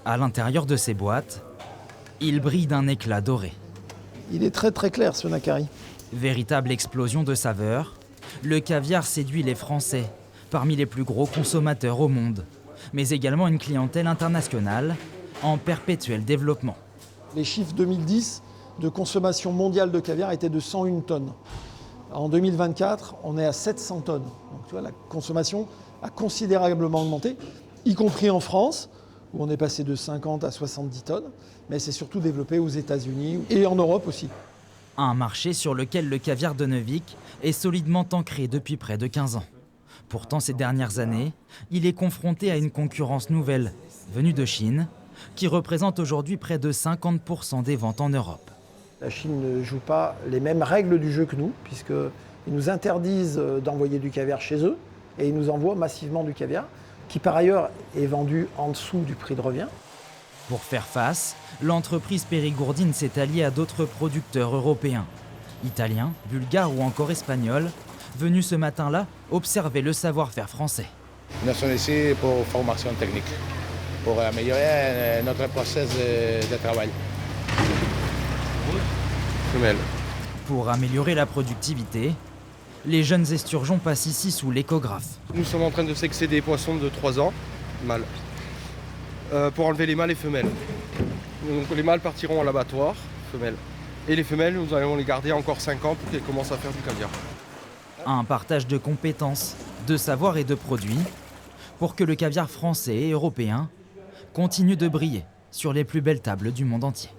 À l'intérieur de ces boîtes, il brille d'un éclat doré. Il est très très clair ce nacari. Véritable explosion de saveurs, le caviar séduit les Français, parmi les plus gros consommateurs au monde, mais également une clientèle internationale en perpétuel développement. Les chiffres 2010 de consommation mondiale de caviar étaient de 101 tonnes. En 2024, on est à 700 tonnes. Donc tu vois, la consommation a considérablement augmenté, y compris en France, où on est passé de 50 à 70 tonnes, mais c'est surtout développé aux États-Unis et en Europe aussi. Un marché sur lequel le caviar de Neuvic est solidement ancré depuis près de 15 ans. Pourtant, ces dernières années, il est confronté à une concurrence nouvelle, venue de Chine, qui représente aujourd'hui près de 50% des ventes en Europe. La Chine ne joue pas les mêmes règles du jeu que nous, puisqu'ils nous interdisent d'envoyer du caviar chez eux, et ils nous envoient massivement du caviar, qui par ailleurs est vendu en dessous du prix de revient. Pour faire face, l'entreprise Périgourdine s'est alliée à d'autres producteurs européens, italiens, bulgares ou encore espagnols, venus ce matin-là observer le savoir-faire français. Nous sommes ici pour formation technique, pour améliorer notre process de travail. Femelle. Pour améliorer la productivité, les jeunes esturgeons passent ici sous l'échographe. Nous sommes en train de sexer des poissons de 3 ans, mâles, pour enlever les mâles et femelles. Donc les mâles partiront à l'abattoir, femelles. Et les femelles, nous allons les garder encore 5 ans pour qu'elles commencent à faire du caviar. Un partage de compétences, de savoirs et de produits pour que le caviar français et européen continue de briller sur les plus belles tables du monde entier.